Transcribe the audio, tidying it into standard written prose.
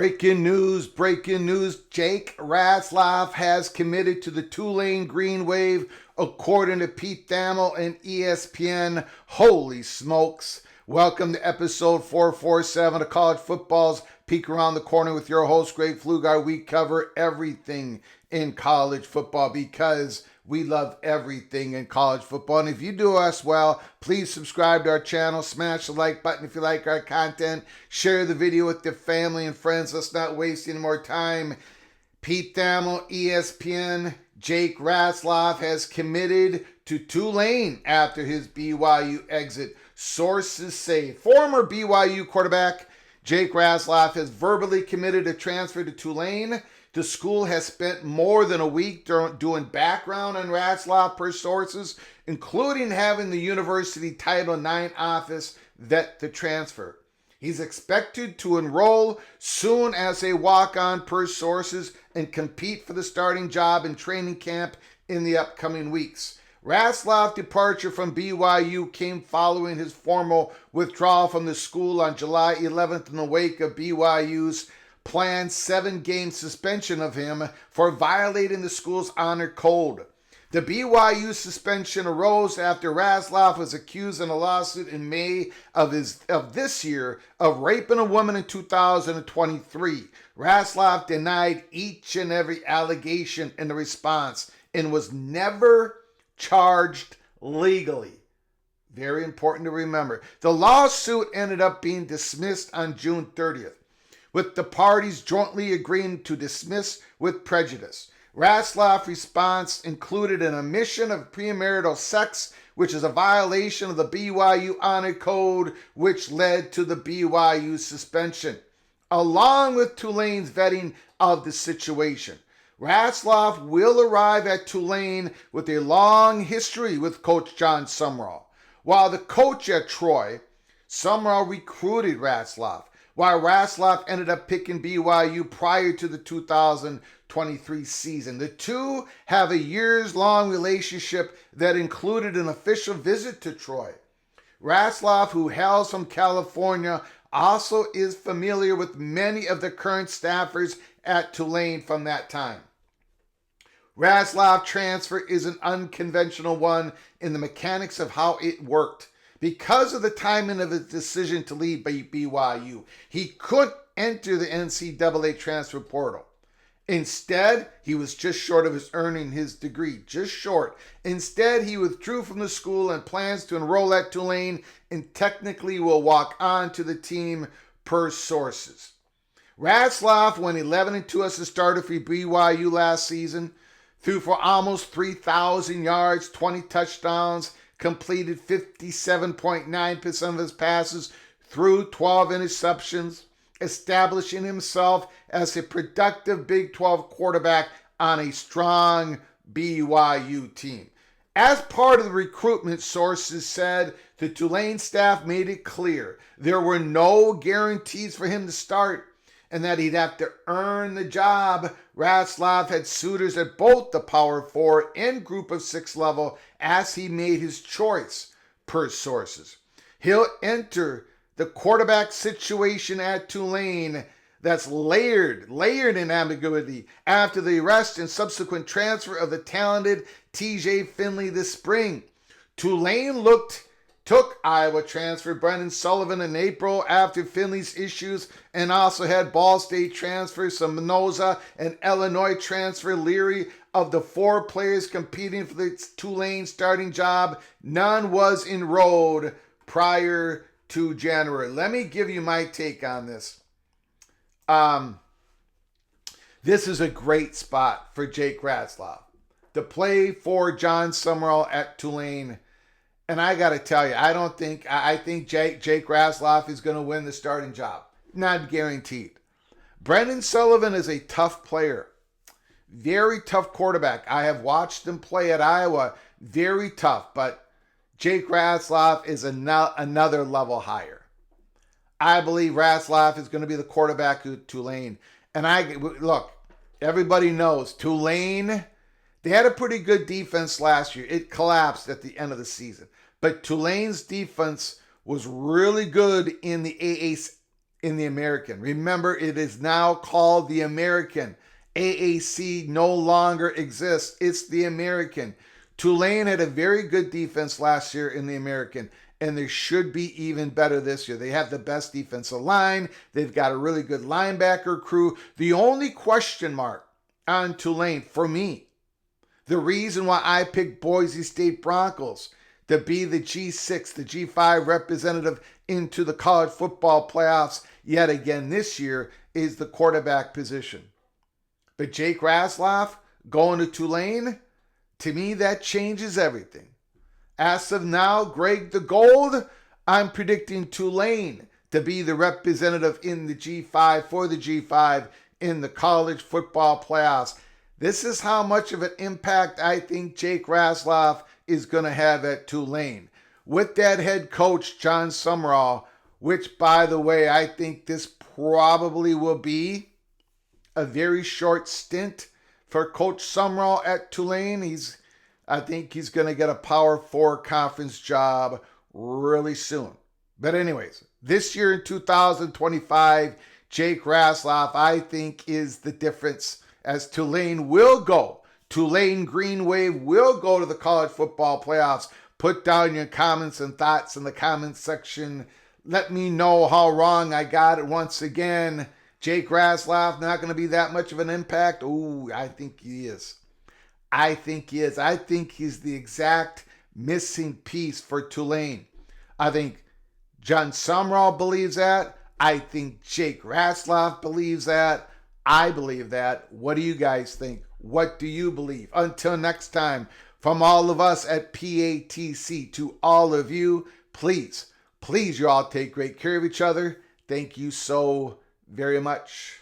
Breaking news. Jake Retzlaff has committed to the Tulane Green Wave, according to Pete Thamel and ESPN. Holy smokes. Welcome to episode 447 of College Football's Peek Around the Corner with your host, Greg Pflugar. We cover everything in college football because we love everything in college football. And if you do us well, please subscribe to our channel. Smash the like button if you like our content. Share the video with your family and friends. Let's not waste any more time. Pete Thamel, ESPN, Jake Retzlaff has committed to Tulane after his BYU exit. Sources say former BYU quarterback Jake Retzlaff has verbally committed to transfer to Tulane. The school has spent more than a week doing background on Retzlaff per sources, including having the university Title IX office vet the transfer. He's expected to enroll soon as a walk-on per sources and compete for the starting job in training camp in the upcoming weeks. Retzlaff's departure from BYU came following his formal withdrawal from the school on July 11th in the wake of BYU's planned 7-game suspension of him for violating the school's honor code. The BYU suspension arose after Retzlaff was accused in a lawsuit in May of this year of raping a woman in 2023. Retzlaff denied each and every allegation in the response and was never charged legally. Very important to remember. The lawsuit ended up being dismissed on June 30th. With the parties jointly agreeing to dismiss with prejudice. Retzlaff's response included an omission of premarital sex, which is a violation of the BYU Honor Code, which led to the BYU suspension, along with Tulane's vetting of the situation. Retzlaff will arrive at Tulane with a long history with Coach John Sumrall. While the coach at Troy, Sumrall recruited Retzlaff, while Retzlaff ended up picking BYU prior to the 2023 season. The two have a years-long relationship that included an official visit to Troy. Retzlaff, who hails from California, also is familiar with many of the current staffers at Tulane from that time. Retzlaff's transfer is an unconventional one in the mechanics of how it worked. Because of the timing of his decision to leave BYU, he couldn't enter the NCAA transfer portal. Instead, he was just short of earning his degree, just short. Instead, he withdrew from the school and plans to enroll at Tulane and technically will walk on to the team per sources. Retzlaff went 11-2 as a starter for BYU last season, threw for almost 3,000 yards, 20 touchdowns, completed 57.9% of his passes, threw 12 interceptions, establishing himself as a productive Big 12 quarterback on a strong BYU team. As part of the recruitment, sources said the Tulane staff made it clear there were no guarantees for him to start and that he'd have to earn the job. Retzlaff had suitors at both the Power 4 and Group of 6 level as he made his choice, per sources. He'll enter the quarterback situation at Tulane that's layered in ambiguity after the arrest and subsequent transfer of the talented TJ Finley this spring. Tulane took Iowa transfer Brendan Sullivan in April after Finley's issues and also had Ball State transfer Minoza and Illinois transfer Leary. Of the 4 players competing for the Tulane starting job, none was enrolled prior to January. Let me give you my take on this. This is a great spot for Jake Retzlaff to play for John Sumrall at Tulane. And I got to tell you, I think Jake Retzlaff is going to win the starting job. Not guaranteed. Brendan Sullivan is a tough player. Very tough quarterback. I have watched him play at Iowa. Very tough. But Jake Retzlaff is another level higher. I believe Retzlaff is going to be the quarterback of Tulane. And look, everybody knows Tulane, they had a pretty good defense last year. It collapsed at the end of the season. But Tulane's defense was really good in the in the American. Remember, it is now called the American. AAC no longer exists. It's the American. Tulane had a very good defense last year in the American, and they should be even better this year. They have the best defensive line. They've got a really good linebacker crew. The only question mark on Tulane, for me, the reason why I picked Boise State Broncos to be the G6, the G5 representative into the college football playoffs yet again this year is the quarterback position. But Jake Retzlaff going to Tulane, to me, that changes everything. As of now, Greg the Gold, I'm predicting Tulane to be the representative in the G5 for the G5 in the college football playoffs. This is how much of an impact I think Jake Retzlaff is going to have at Tulane. With that head coach, John Summerall, which, by the way, I think this probably will be a very short stint for Coach Summerall at Tulane. I think he's going to get a Power 4 conference job really soon. But anyways, this year in 2025, Jake Retzlaff, I think, is the difference as Tulane will go. Tulane Green Wave will go to the college football playoffs. Put down your comments and thoughts in the comments section. Let me know how wrong I got it once again. Jake Retzlaff not going to be that much of an impact? Ooh, I think he is. I think he is. I think he's the exact missing piece for Tulane. I think John Summerall believes that. I think Jake Retzlaff believes that. I believe that. What do you guys think? What do you believe? Until next time, from all of us at PATC to all of you, please you all take great care of each other. Thank you so very much.